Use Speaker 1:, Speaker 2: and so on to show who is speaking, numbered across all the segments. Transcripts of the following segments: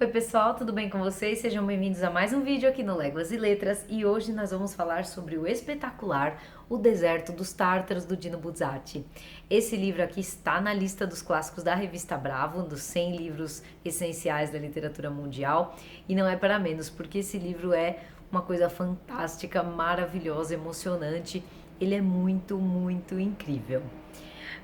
Speaker 1: Oi pessoal, tudo bem com vocês? Sejam bem-vindos a mais um vídeo aqui no Léguas e Letras e hoje nós vamos falar sobre o espetacular O Deserto dos Tártaros do Dino Buzzati. Esse livro aqui está na lista dos clássicos da revista Bravo, dos 100 livros essenciais da literatura mundial, e não é para menos, porque esse livro é uma coisa fantástica, maravilhosa, emocionante. Ele é muito, muito incrível.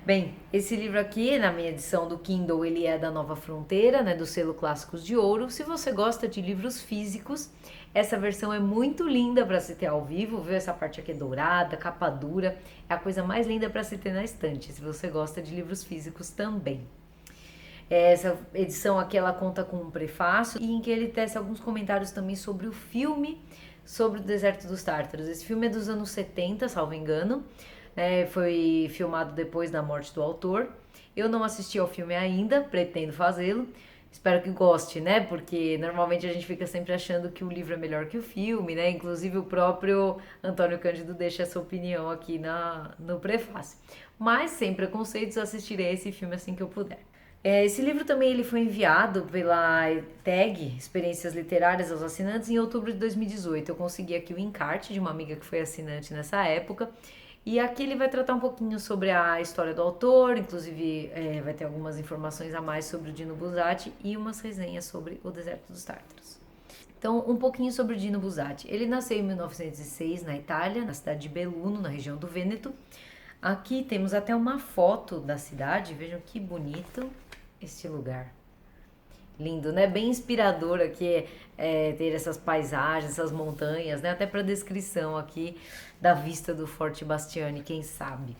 Speaker 1: Bem, esse livro aqui, na minha edição do Kindle, ele é da Nova Fronteira, né, do selo Clássicos de Ouro. Se você gosta de livros físicos, essa versão é muito linda para se ter ao vivo, viu? Essa parte aqui é dourada, capa dura, é a coisa mais linda para se ter na estante, se você gosta de livros físicos também. Essa edição aqui ela conta com um prefácio e em que ele tece alguns comentários também sobre o filme sobre o Deserto dos Tártaros. Esse filme é dos anos 70, salvo engano, foi filmado depois da morte do autor. Eu não assisti ao filme ainda, pretendo fazê-lo. Espero que goste, né? Porque normalmente a gente fica sempre achando que o livro é melhor que o filme, né? Inclusive o próprio Antônio Cândido deixa essa opinião aqui no prefácio. Mas sem preconceitos, assistirei esse filme assim que eu puder. Esse livro também ele foi enviado pela TAG, Experiências Literárias aos Assinantes, em outubro de 2018. Eu consegui aqui o encarte de uma amiga que foi assinante nessa época. E aqui ele vai tratar um pouquinho sobre a história do autor, inclusive vai ter algumas informações a mais sobre o Dino Buzzati e umas resenhas sobre o Deserto dos Tártaros. Então, um pouquinho sobre o Dino Buzzati. Ele nasceu em 1906 na Itália, na cidade de Belluno, na região do Vêneto. Aqui temos até uma foto da cidade, vejam que bonito este lugar. Lindo, né? Bem inspirador aqui ter essas paisagens, essas montanhas, né? Até para descrição aqui da vista do Forte Bastiani, quem sabe.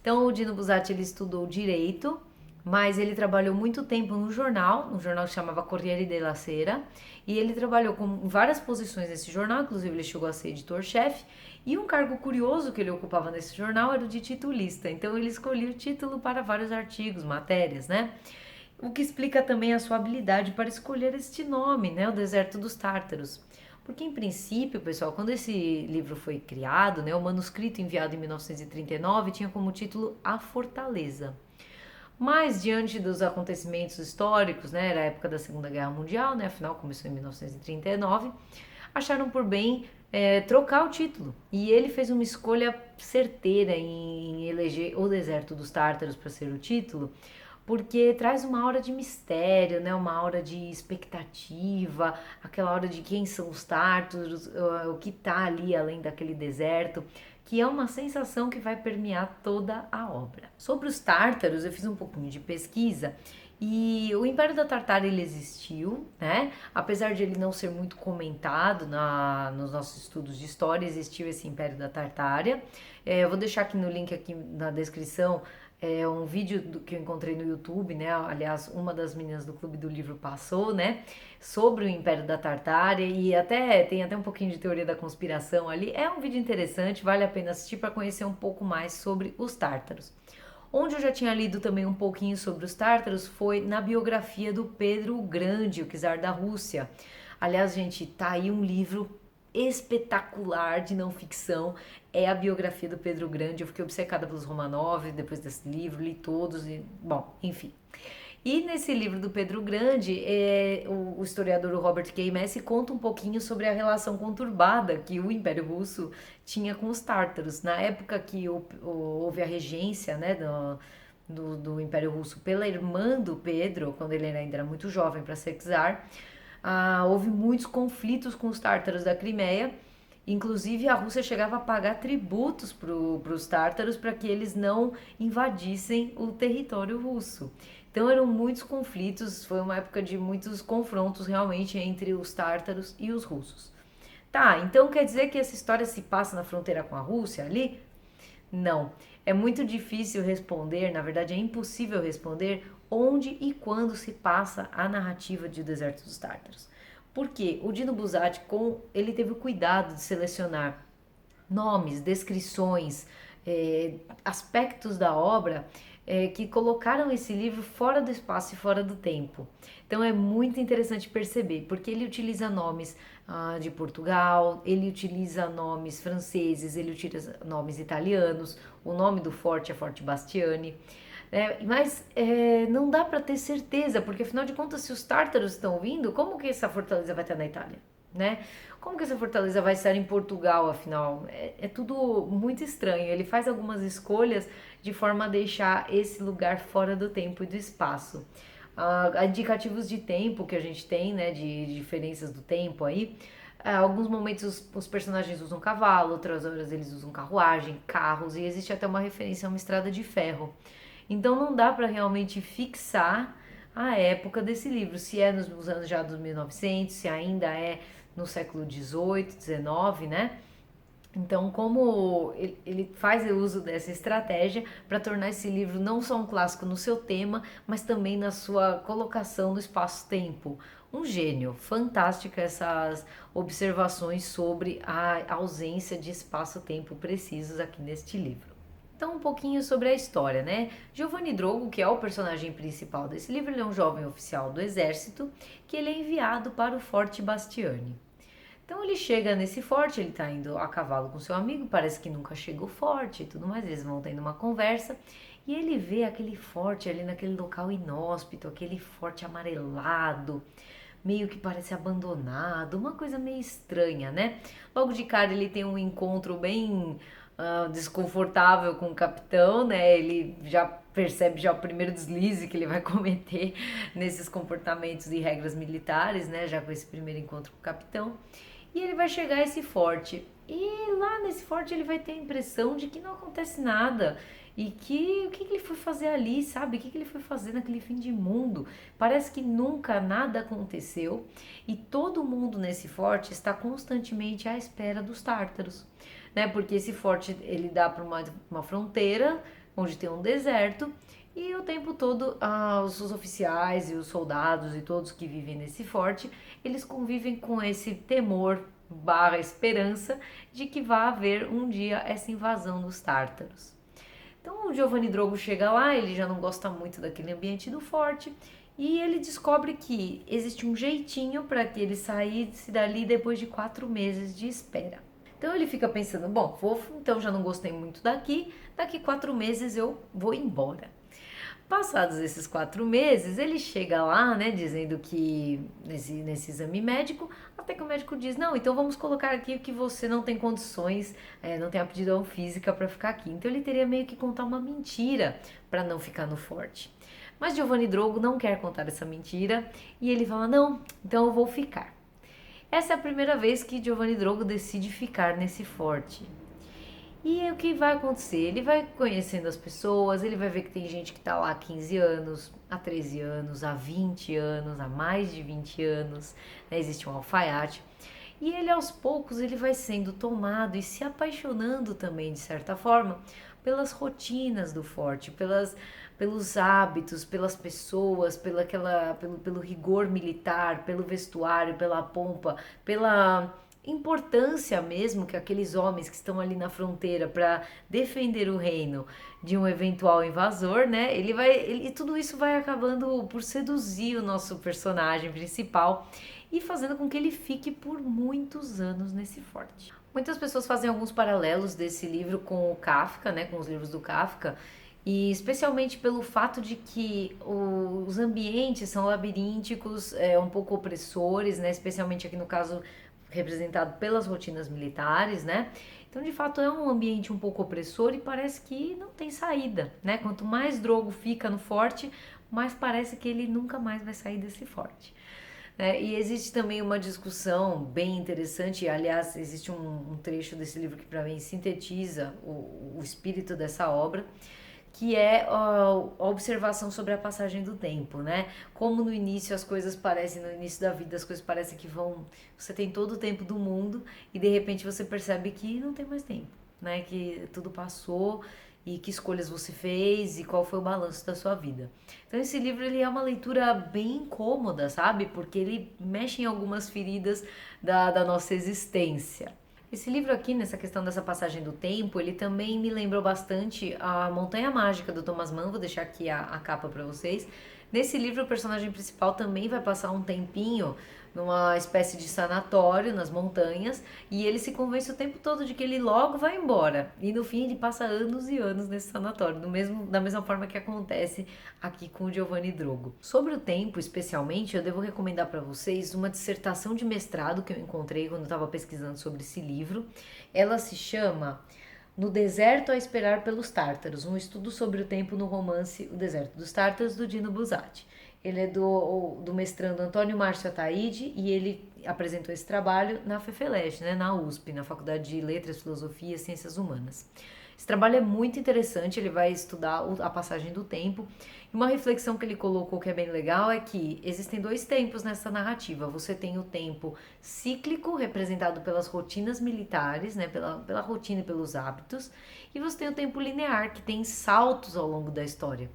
Speaker 1: Então, o Dino Buzzati ele estudou direito, mas ele trabalhou muito tempo no jornal que chamava Corriere della Sera, e ele trabalhou com várias posições nesse jornal, inclusive ele chegou a ser editor-chefe, e um cargo curioso que ele ocupava nesse jornal era o de titulista. Então, ele escolhia o título para vários artigos, matérias, né? O que explica também a sua habilidade para escolher este nome, né, o Deserto dos Tártaros. Porque, em princípio, pessoal, quando esse livro foi criado, né, o manuscrito enviado em 1939 tinha como título A Fortaleza. Mas, diante dos acontecimentos históricos, né, era a época da Segunda Guerra Mundial, né, afinal começou em 1939, acharam por bem trocar o título. E ele fez uma escolha certeira em eleger O Deserto dos Tártaros para ser o título, porque traz uma aura de mistério, né? Uma aura de expectativa, aquela aura de quem são os tártaros, o que tá ali além daquele deserto, que é uma sensação que vai permear toda a obra. Sobre os tártaros, eu fiz um pouquinho de pesquisa e o Império da Tartária ele existiu, né? Apesar de ele não ser muito comentado nos nossos estudos de história, existiu esse Império da Tartária. Eu vou deixar aqui no link aqui na descrição um vídeo que eu encontrei no YouTube, né? Aliás, uma das meninas do Clube do Livro passou, né? Sobre o Império da Tartária e tem até um pouquinho de teoria da conspiração ali. É um vídeo interessante, vale a pena assistir para conhecer um pouco mais sobre os tártaros. Onde eu já tinha lido também um pouquinho sobre os tártaros foi na biografia do Pedro o Grande, o czar da Rússia. Aliás, gente, tá aí um livro espetacular de não ficção, é a biografia do Pedro o Grande. Eu fiquei obcecada pelos Romanov depois desse livro, li todos e, bom, enfim. E nesse livro do Pedro Grande, o historiador Robert K. Messi conta um pouquinho sobre a relação conturbada que o Império Russo tinha com os tártaros. Na época que houve a regência, né, do Império Russo pela irmã do Pedro, quando ele ainda era muito jovem para ser czar, houve muitos conflitos com os tártaros da Crimeia. Inclusive, a Rússia chegava a pagar tributos para os tártaros para que eles não invadissem o território russo. Então, eram muitos conflitos, foi uma época de muitos confrontos realmente entre os tártaros e os russos. Tá, então quer dizer que essa história se passa na fronteira com a Rússia ali? Não. É muito difícil responder, na verdade é impossível responder onde e quando se passa a narrativa de O Deserto dos Tártaros. Porque o Dino Buzzati, ele teve o cuidado de selecionar nomes, descrições, aspectos da obra que colocaram esse livro fora do espaço e fora do tempo. Então é muito interessante perceber, porque ele utiliza nomes de Portugal, ele utiliza nomes franceses, ele utiliza nomes italianos, o nome do forte é Forte Bastiani. Mas não dá para ter certeza, porque afinal de contas, se os tártaros estão vindo, como que essa fortaleza vai estar na Itália? Né? Como que essa fortaleza vai estar em Portugal, afinal? É tudo muito estranho. Ele faz algumas escolhas de forma a deixar esse lugar fora do tempo e do espaço. Indicativos de tempo que a gente tem, né, de diferenças do tempo aí. Alguns momentos os personagens usam cavalo, outras horas eles usam carruagem, carros, e existe até uma referência a uma estrada de ferro. Então não dá para realmente fixar a época desse livro, se é nos anos já dos 1900, se ainda é no século 18, 19, né? Então, como ele faz o uso dessa estratégia para tornar esse livro não só um clássico no seu tema, mas também na sua colocação no espaço-tempo. Um gênio, fantástica essas observações sobre a ausência de espaço-tempo precisos aqui neste livro. Então, um pouquinho sobre a história, né? Giovanni Drogo, que é o personagem principal desse livro, ele é um jovem oficial do exército que ele é enviado para o Forte Bastiani. Então ele chega nesse forte, ele tá indo a cavalo com seu amigo, parece que nunca chegou forte e tudo mais, eles vão tendo uma conversa e ele vê aquele forte ali naquele local inóspito, aquele forte amarelado, meio que parece abandonado, uma coisa meio estranha, né? Logo de cara ele tem um encontro bem desconfortável com o capitão, né? Ele já percebe já o primeiro deslize que ele vai cometer nesses comportamentos e regras militares, né? Já com esse primeiro encontro com o capitão. E ele vai chegar a esse forte. E lá nesse forte ele vai ter a impressão de que não acontece nada. E que o que ele foi fazer ali, sabe? O que ele foi fazer naquele fim de mundo? Parece que nunca nada aconteceu. E todo mundo nesse forte está constantemente à espera dos tártaros, né? Porque esse forte ele dá para uma fronteira onde tem um deserto. E o tempo todo os oficiais e os soldados e todos que vivem nesse forte, eles convivem com esse temor barra esperança de que vai haver um dia essa invasão dos tártaros. Então o Giovanni Drogo chega lá, ele já não gosta muito daquele ambiente do forte e ele descobre que existe um jeitinho para que ele saísse dali depois de 4 meses de espera. Então ele fica pensando, bom, então já não gostei muito daqui 4 meses eu vou embora. Passados esses 4 meses, ele chega lá, né, dizendo que nesse exame médico, até que o médico diz, não, então vamos colocar aqui que você não tem condições, não tem aptidão física para ficar aqui. Então ele teria meio que contar uma mentira para não ficar no forte. Mas Giovanni Drogo não quer contar essa mentira e ele fala, não, então eu vou ficar. Essa é a primeira vez que Giovanni Drogo decide ficar nesse forte. E o que vai acontecer? Ele vai conhecendo as pessoas, ele vai ver que tem gente que está lá há 15 anos, há 13 anos, há 20 anos, há mais de 20 anos, né? Existe um alfaiate. E ele aos poucos ele vai sendo tomado e se apaixonando também, de certa forma, pelas rotinas do forte, pelos hábitos, pelas pessoas, pelo rigor militar, pelo vestuário, pela pompa, pela importância mesmo que aqueles homens que estão ali na fronteira para defender o reino de um eventual invasor, né? Tudo isso vai acabando por seduzir o nosso personagem principal e fazendo com que ele fique por muitos anos nesse forte. Muitas pessoas fazem alguns paralelos desse livro com o Kafka, né? Com os livros do Kafka. E especialmente pelo fato de que os ambientes são labirínticos, um pouco opressores, né? Especialmente aqui no caso representado pelas rotinas militares, né? Então, de fato, é um ambiente um pouco opressor e parece que não tem saída, né? Quanto mais Drogo fica no forte, mais parece que ele nunca mais vai sair desse forte. E existe também uma discussão bem interessante, e, aliás, existe um trecho desse livro que para mim sintetiza o espírito dessa obra, que é a observação sobre a passagem do tempo, né? Como no início as coisas parecem, no início da vida as coisas parecem que vão, você tem todo o tempo do mundo e de repente você percebe que não tem mais tempo, né? Que tudo passou e que escolhas você fez e qual foi o balanço da sua vida. Então esse livro ele é uma leitura bem incômoda, sabe? Porque ele mexe em algumas feridas da nossa existência. Esse livro aqui, nessa questão dessa passagem do tempo, ele também me lembrou bastante a Montanha Mágica do Thomas Mann. Vou deixar aqui a capa para vocês. Nesse livro, o personagem principal também vai passar um tempinho numa espécie de sanatório nas montanhas, e ele se convence o tempo todo de que ele logo vai embora. E no fim ele passa anos e anos nesse sanatório, da mesma forma que acontece aqui com o Giovanni Drogo. Sobre o tempo, especialmente, eu devo recomendar para vocês uma dissertação de mestrado que eu encontrei quando eu estava pesquisando sobre esse livro. Ela se chama No Deserto a Esperar pelos Tártaros, um estudo sobre o tempo no romance O Deserto dos Tártaros, do Dino Buzzati. Ele é do mestrando Antônio Márcio Ataíde, e ele apresentou esse trabalho na FEFELESH, né, na USP, na Faculdade de Letras, Filosofia e Ciências Humanas. Esse trabalho é muito interessante, ele vai estudar a passagem do tempo. E uma reflexão que ele colocou que é bem legal é que existem dois tempos nessa narrativa. Você tem o tempo cíclico, representado pelas rotinas militares, né, pela rotina e pelos hábitos, e você tem o tempo linear, que tem saltos ao longo da história.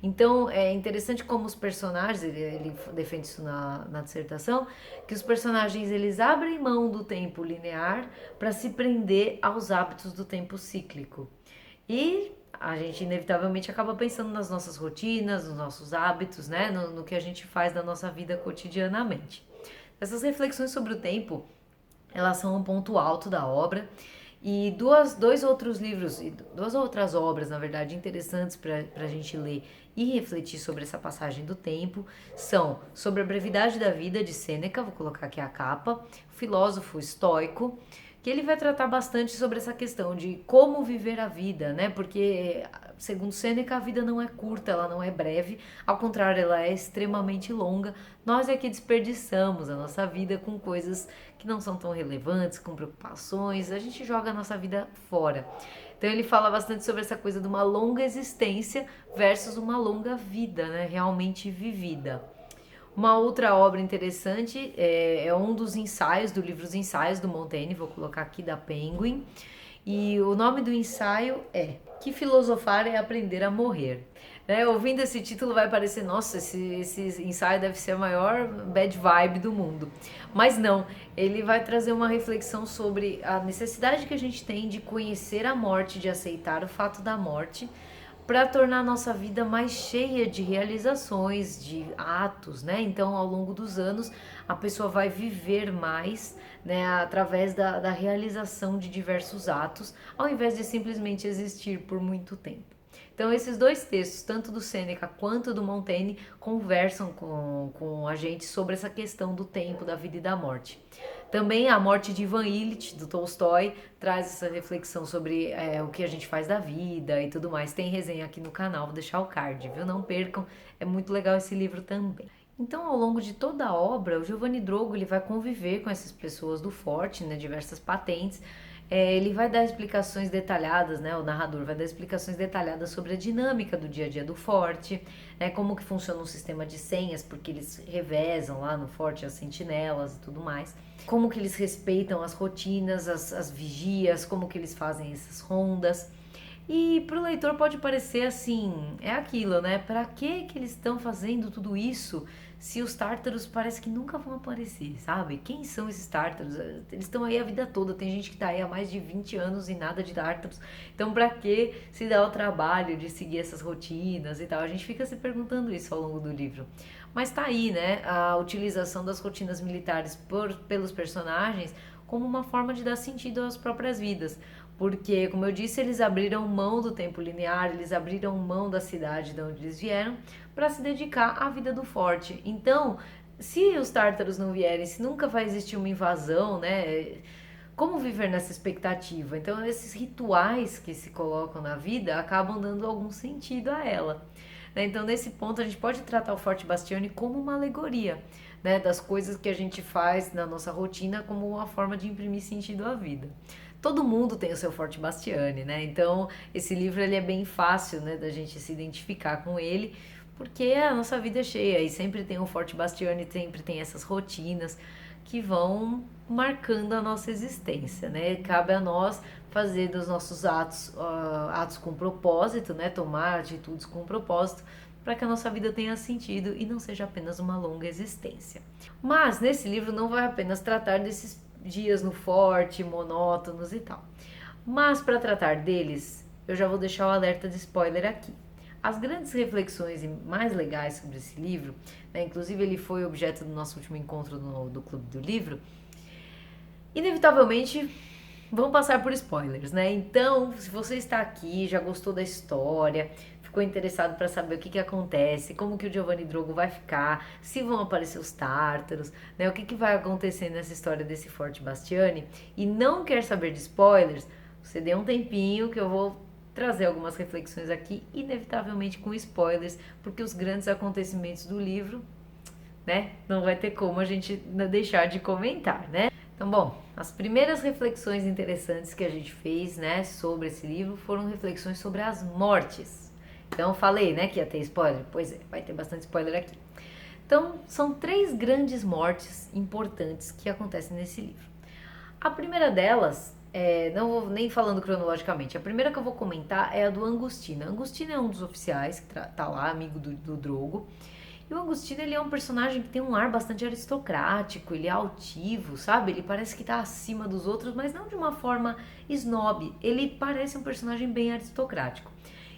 Speaker 1: Então é interessante como os personagens, ele defende isso na dissertação, que os personagens eles abrem mão do tempo linear para se prender aos hábitos do tempo cíclico. E a gente inevitavelmente acaba pensando nas nossas rotinas, nos nossos hábitos, né? No que a gente faz da nossa vida cotidianamente. Essas reflexões sobre o tempo, elas são um ponto alto da obra. E dois outros livros, duas outras obras, na verdade, interessantes para a gente ler e refletir sobre essa passagem do tempo são Sobre a Brevidade da Vida, de Sêneca, vou colocar aqui a capa, filósofo estoico, que ele vai tratar bastante sobre essa questão de como viver a vida, né? Porque, segundo Sêneca, a vida não é curta, ela não é breve, ao contrário, ela é extremamente longa. Nós é que desperdiçamos a nossa vida com coisas que não são tão relevantes, com preocupações, a gente joga a nossa vida fora. Então ele fala bastante sobre essa coisa de uma longa existência versus uma longa vida, né? Realmente vivida. Uma outra obra interessante é um dos ensaios, do livro Os Ensaios do Montaigne, vou colocar aqui, da Penguin. E o nome do ensaio é Que Filosofar é Aprender a Morrer. Né? Ouvindo esse título vai parecer, nossa, esse ensaio deve ser a maior bad vibe do mundo. Mas não, ele vai trazer uma reflexão sobre a necessidade que a gente tem de conhecer a morte, de aceitar o fato da morte, para tornar a nossa vida mais cheia de realizações, de atos, né? Então, ao longo dos anos, a pessoa vai viver mais, né, através da realização de diversos atos, ao invés de simplesmente existir por muito tempo. Então, esses dois textos, tanto do Sêneca quanto do Montaigne, conversam com a gente sobre essa questão do tempo, da vida e da morte. Também A Morte de Ivan Ilitch, do Tolstói, traz essa reflexão sobre o que a gente faz da vida e tudo mais. Tem resenha aqui no canal, vou deixar o card, viu? Não percam, é muito legal esse livro também. Então, ao longo de toda a obra, o Giovanni Drogo ele vai conviver com essas pessoas do forte, né, diversas patentes. Ele vai dar explicações detalhadas, né, o narrador vai dar explicações detalhadas sobre a dinâmica do dia a dia do forte, né, como que funciona um sistema de senhas, porque eles revezam lá no forte as sentinelas e tudo mais, como que eles respeitam as rotinas, as vigias, como que eles fazem essas rondas. E para o leitor pode parecer assim, é aquilo, né? Para que eles estão fazendo tudo isso se os tártaros parece que nunca vão aparecer, sabe? Quem são esses tártaros? Eles estão aí a vida toda, tem gente que está aí há mais de 20 anos e nada de tártaros. Então, para que se dá o trabalho de seguir essas rotinas e tal? A gente fica se perguntando isso ao longo do livro. Mas tá aí, né? A utilização das rotinas militares pelos personagens como uma forma de dar sentido às próprias vidas. Porque, como eu disse, eles abriram mão do tempo linear, eles abriram mão da cidade de onde eles vieram para se dedicar à vida do forte. Então, se os tártaros não vierem, se nunca vai existir uma invasão, né? Como viver nessa expectativa? Então, esses rituais que se colocam na vida acabam dando algum sentido a ela. Né? Então, nesse ponto, a gente pode tratar o Forte Bastiani como uma alegoria, né? Das coisas que a gente faz na nossa rotina como uma forma de imprimir sentido à vida. Todo mundo tem o seu Forte Bastiani, né? Então, esse livro ele é bem fácil, né, da gente se identificar com ele, porque a nossa vida é cheia e sempre tem um Forte Bastiani, sempre tem essas rotinas que vão marcando a nossa existência, né? Cabe a nós fazer dos nossos atos, atos com propósito, né? Tomar atitudes com propósito, para que a nossa vida tenha sentido e não seja apenas uma longa existência. Mas nesse livro não vai apenas tratar dias no forte, monótonos e tal. Mas para tratar deles, eu já vou deixar o alerta de spoiler aqui. As grandes reflexões mais legais sobre esse livro, né, inclusive ele foi objeto do nosso último encontro do Clube do Livro, inevitavelmente vão passar por spoilers, né? Então, se você está aqui, já gostou da história, ficou interessado para saber o que acontece, como que o Giovanni Drogo vai ficar, se vão aparecer os tártaros, né? O que vai acontecer nessa história desse Forte Bastiani, e não quer saber de spoilers, você dê um tempinho que eu vou trazer algumas reflexões aqui, inevitavelmente com spoilers, porque os grandes acontecimentos do livro, né, não vai ter como a gente deixar de comentar, né? Então, bom, as primeiras reflexões interessantes que a gente fez, né, sobre esse livro foram reflexões sobre as mortes. Então, eu falei, né, que ia ter spoiler? Pois é, vai ter bastante spoiler aqui. Então, são 3 grandes mortes importantes que acontecem nesse livro. A primeira delas, não vou nem falando cronologicamente, a primeira que eu vou comentar é a do Angustino. Angustino é um dos oficiais que tá lá, amigo do Drogo. E o Angustino, ele é um personagem que tem um ar bastante aristocrático, ele é altivo, sabe? Ele parece que tá acima dos outros, mas não de uma forma snob. Ele parece um personagem bem aristocrático.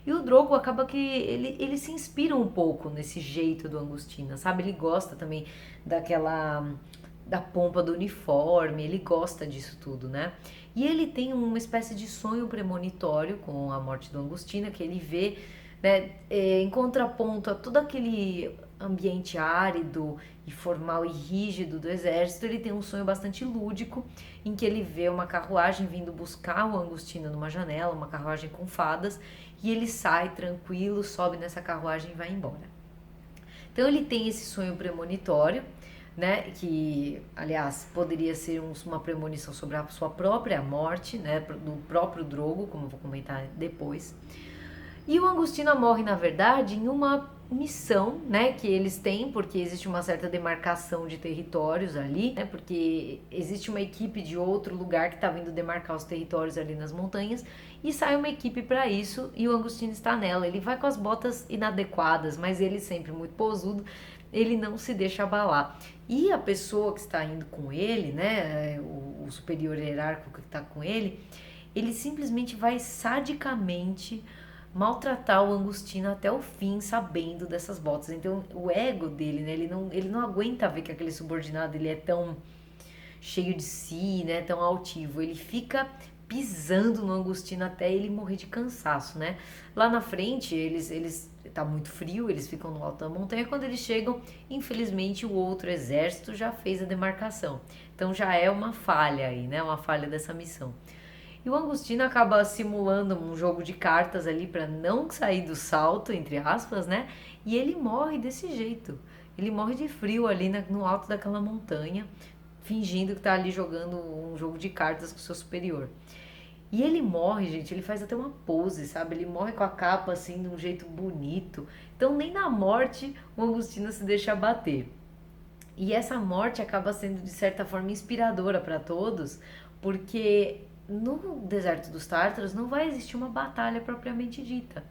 Speaker 1: E o Drogo acaba que ele se inspira um pouco nesse jeito do Angustino, sabe? Ele gosta também da pompa do uniforme, ele gosta disso tudo, né? E ele tem uma espécie de sonho premonitório com a morte do Angustino, que ele vê, né, em contraponto a todo aquele ambiente árido e formal e rígido do exército, ele tem um sonho bastante lúdico, em que ele vê uma carruagem vindo buscar o Angustino numa janela, uma carruagem com fadas, e ele sai tranquilo, sobe nessa carruagem e vai embora. Então ele tem esse sonho premonitório, né, que aliás poderia ser uma premonição sobre a sua própria morte, né, do próprio Drogo, como eu vou comentar depois. E o Angustino morre, na verdade, em uma missão, né, que eles têm, porque existe uma certa demarcação de territórios ali, né, porque existe uma equipe de outro lugar que está vindo demarcar os territórios ali nas montanhas, e sai uma equipe para isso, e o Angustino está nela. Ele vai com as botas inadequadas, mas ele sempre muito posudo, ele não se deixa abalar. E a pessoa que está indo com ele, né, o superior hierárquico que está com ele simplesmente vai sadicamente maltratar o Angustino até o fim, sabendo dessas botas. Então o ego dele, né, ele não aguenta ver que aquele subordinado ele é tão cheio de si, né, tão altivo. Ele fica pisando no Angustino até ele morrer de cansaço, né? Lá na frente, tá muito frio, eles ficam no alto da montanha. Quando eles chegam, infelizmente o outro exército já fez a demarcação. Então já é uma falha aí, né? Uma falha dessa missão. E o Angustino acaba simulando um jogo de cartas ali para não sair do salto, entre aspas, né? E ele morre desse jeito. Ele morre de frio ali no alto daquela montanha, fingindo que tá ali jogando um jogo de cartas com o seu superior. E ele morre, gente, ele faz até uma pose, sabe? Ele morre com a capa assim, de um jeito bonito. Então nem na morte o Angustino se deixa abater. E essa morte acaba sendo, de certa forma, inspiradora para todos, porque no deserto dos Tártaros não vai existir uma batalha propriamente dita.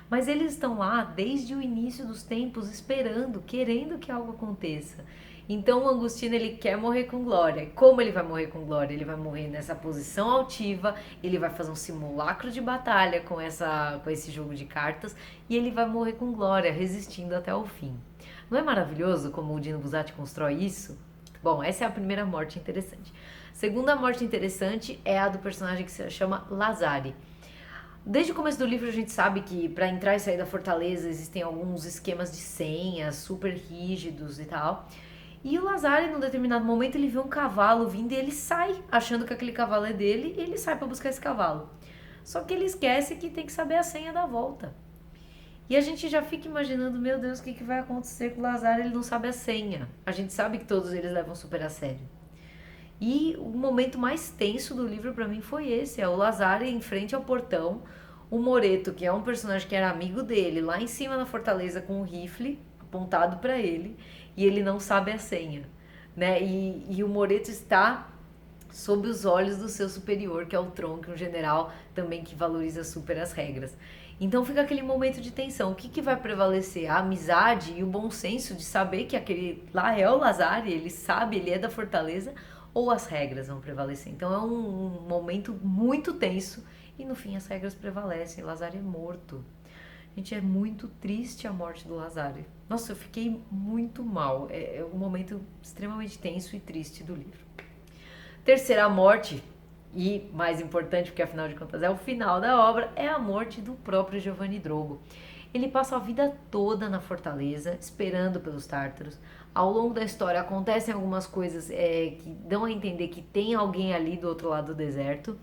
Speaker 1: Mas eles estão lá desde o início dos tempos, esperando, querendo que algo aconteça. Então o Angustino, ele quer morrer com glória. Como ele vai morrer com glória? Ele vai morrer nessa posição altiva, ele vai fazer um simulacro de batalha com esse jogo de cartas, e ele vai morrer com glória, resistindo até o fim. Não é maravilhoso como o Dino Buzzati constrói isso? Bom, essa é a primeira morte interessante. Segunda morte interessante é a do personagem que se chama Lazari. Desde o começo do livro a gente sabe que para entrar e sair da fortaleza existem alguns esquemas de senhas super rígidos e tal. E o Lazari, num determinado momento, ele vê um cavalo vindo e ele sai, achando que aquele cavalo é dele, e ele sai para buscar esse cavalo. Só que ele esquece que tem que saber a senha da volta. E a gente já fica imaginando, meu Deus, o que vai acontecer com o Lazari, ele não sabe a senha. A gente sabe que todos eles levam super a sério. E o momento mais tenso do livro para mim foi esse, é o Lazari em frente ao portão, o Moreto, que é um personagem que era amigo dele, lá em cima na fortaleza com um rifle apontado para ele, e ele não sabe a senha, né? E o Moreto está sob os olhos do seu superior, que é o Tronc, um general também que valoriza super as regras. Então fica aquele momento de tensão. O que vai prevalecer? A amizade e o bom senso de saber que aquele lá é o Lazari, ele sabe, ele é da fortaleza, ou as regras vão prevalecer. Então é um momento muito tenso e no fim as regras prevalecem. Lazare é morto. Gente, é muito triste a morte do Lazare. Nossa, eu fiquei muito mal. É um momento extremamente tenso e triste do livro. Terceira morte, e mais importante, porque afinal de contas é o final da obra, é a morte do próprio Giovanni Drogo. Ele passa a vida toda na fortaleza, esperando pelos tártaros. Ao longo da história acontecem algumas coisas que dão a entender que tem alguém ali do outro lado do deserto,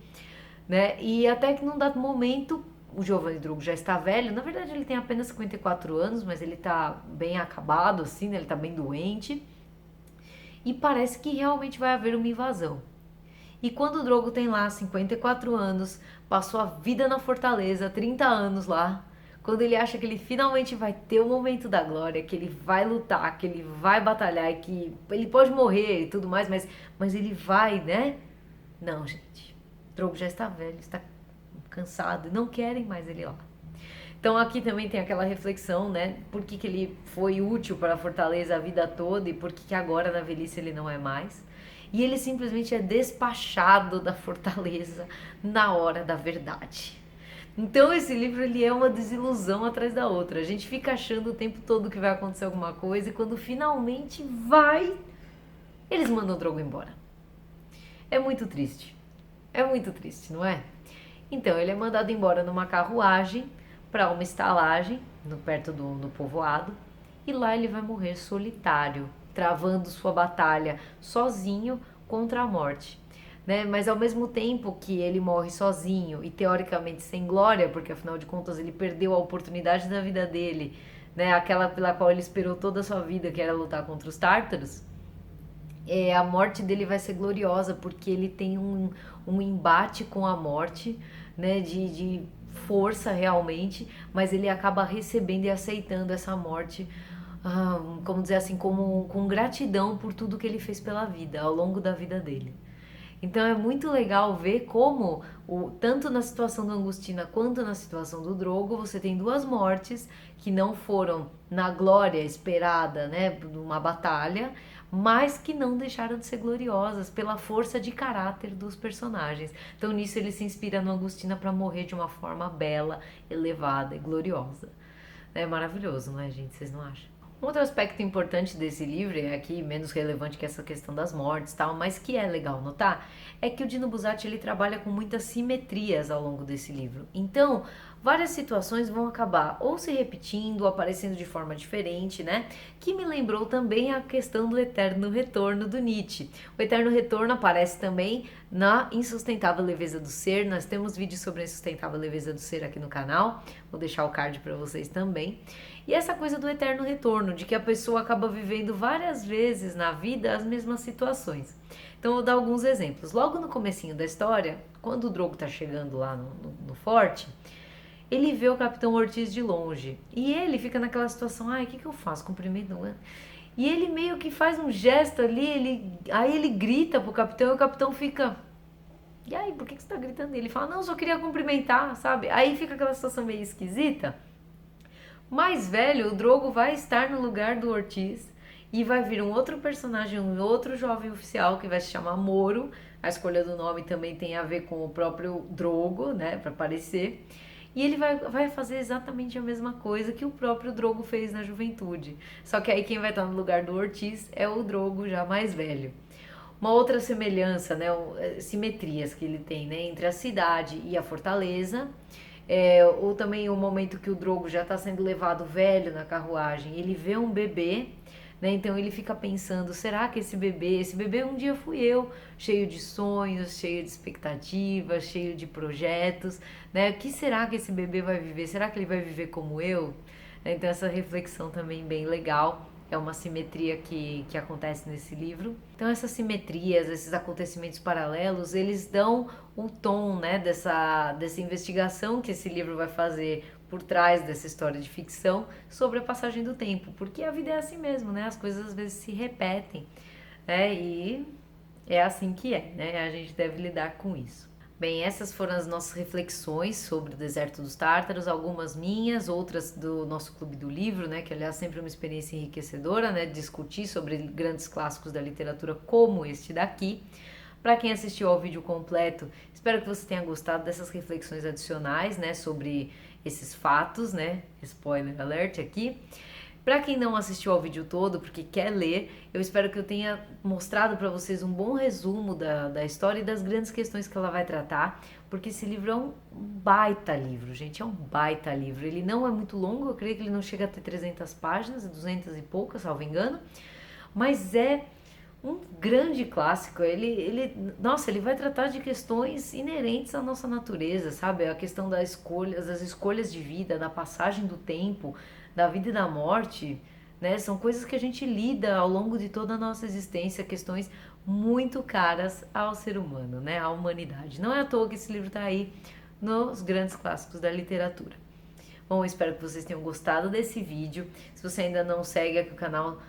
Speaker 1: né? E até que num dado momento, o Giovanni Drogo já está velho. Na verdade, ele tem apenas 54 anos, mas ele está bem acabado, assim, né? Ele está bem doente. E parece que realmente vai haver uma invasão. E quando o Drogo tem lá 54 anos, passou a vida na fortaleza, 30 anos lá, quando ele acha que ele finalmente vai ter o momento da glória, que ele vai lutar, que ele vai batalhar, que ele pode morrer e tudo mais, mas ele vai, né? Não, gente. O Drogo já está velho, está cansado e não querem mais ele lá. Então aqui também tem aquela reflexão, né? Por que ele foi útil para a fortaleza a vida toda e por que agora na velhice ele não é mais. E ele simplesmente é despachado da fortaleza na hora da verdade. Então esse livro ele é uma desilusão atrás da outra. A gente fica achando o tempo todo que vai acontecer alguma coisa e quando finalmente vai, eles mandam o Drogo embora. É muito triste. É muito triste, não é? Então ele é mandado embora numa carruagem para uma estalagem perto do povoado e lá ele vai morrer solitário, travando sua batalha sozinho contra a morte. Né? Mas ao mesmo tempo que ele morre sozinho e teoricamente sem glória, porque afinal de contas ele perdeu a oportunidade da vida dele, né? Aquela pela qual ele esperou toda a sua vida, que era lutar contra os tártaros, a morte dele vai ser gloriosa, porque ele tem um embate com a morte, né? De força realmente, mas ele acaba recebendo e aceitando essa morte, como dizer assim, com gratidão por tudo que ele fez pela vida, ao longo da vida dele. Então é muito legal ver como, tanto na situação da Angustina quanto na situação do Drogo, você tem duas mortes que não foram na glória esperada, né, numa batalha, mas que não deixaram de ser gloriosas pela força de caráter dos personagens. Então nisso ele se inspira no Angustina para morrer de uma forma bela, elevada e gloriosa. É maravilhoso, não é, gente? Vocês não acham? Um outro aspecto importante desse livro, é aqui menos relevante que essa questão das mortes e tal, mas que é legal notar, é que o Dino Buzzati ele trabalha com muitas simetrias ao longo desse livro. Então, várias situações vão acabar ou se repetindo, ou aparecendo de forma diferente, né? Que me lembrou também a questão do eterno retorno do Nietzsche. O eterno retorno aparece também na Insustentável Leveza do Ser. Nós temos vídeos sobre a Insustentável Leveza do Ser aqui no canal, vou deixar o card para vocês também. E essa coisa do eterno retorno, de que a pessoa acaba vivendo várias vezes na vida as mesmas situações. Então eu vou dar alguns exemplos. Logo no comecinho da história, quando o Drogo tá chegando lá no forte, ele vê o Capitão Ortiz de longe. E ele fica naquela situação, o que eu faço? Cumprimento, não é? E ele meio que faz um gesto ali, aí ele grita pro capitão e o capitão fica... E aí, por que você tá gritando? Ele fala, não, só queria cumprimentar, sabe? Aí fica aquela situação meio esquisita. Mais velho, o Drogo vai estar no lugar do Ortiz e vai vir um outro personagem, um outro jovem oficial que vai se chamar Moro. A escolha do nome também tem a ver com o próprio Drogo, né, para aparecer. E ele vai fazer exatamente a mesma coisa que o próprio Drogo fez na juventude. Só que aí quem vai estar no lugar do Ortiz é o Drogo já mais velho. Uma outra semelhança, né, simetrias que ele tem, né, entre a cidade e a fortaleza. Ou também o momento que o Drogo já está sendo levado velho na carruagem, ele vê um bebê, né? Então ele fica pensando, será que esse bebê um dia fui eu, cheio de sonhos, cheio de expectativas, cheio de projetos, né? O que será que esse bebê vai viver? Será que ele vai viver como eu? Então essa reflexão também bem legal. É uma simetria que acontece nesse livro. Então essas simetrias, esses acontecimentos paralelos, eles dão o tom, né, dessa investigação que esse livro vai fazer por trás dessa história de ficção sobre a passagem do tempo. Porque a vida é assim mesmo, né? As coisas às vezes se repetem, né? E é assim que é, né? A gente deve lidar com isso. Bem, essas foram as nossas reflexões sobre o Deserto dos Tártaros, algumas minhas, outras do nosso Clube do Livro, né, que aliás sempre é uma experiência enriquecedora, né, discutir sobre grandes clássicos da literatura como este daqui. Para quem assistiu ao vídeo completo, espero que você tenha gostado dessas reflexões adicionais, né, sobre esses fatos, né, spoiler alert aqui. Para quem não assistiu ao vídeo todo, porque quer ler, eu espero que eu tenha mostrado para vocês um bom resumo da história e das grandes questões que ela vai tratar, porque esse livro é um baita livro, gente, é um baita livro. Ele não é muito longo, eu creio que ele não chega a ter 300 páginas, 200 e poucas, salvo engano, mas é um grande clássico. Nossa, ele vai tratar de questões inerentes à nossa natureza, sabe? A questão das escolhas de vida, da passagem do tempo, da vida e da morte, né? São coisas que a gente lida ao longo de toda a nossa existência, questões muito caras ao ser humano, né? À humanidade. Não é à toa que esse livro está aí nos grandes clássicos da literatura. Bom, espero que vocês tenham gostado desse vídeo. Se você ainda não segue aqui o canal,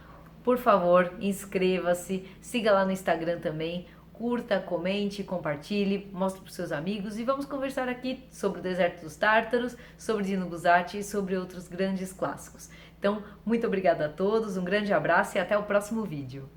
Speaker 1: por favor, inscreva-se, siga lá no Instagram também, curta, comente, compartilhe, mostre para os seus amigos e vamos conversar aqui sobre o Deserto dos Tártaros, sobre Dino Buzzati e sobre outros grandes clássicos. Então, muito obrigada a todos, um grande abraço e até o próximo vídeo.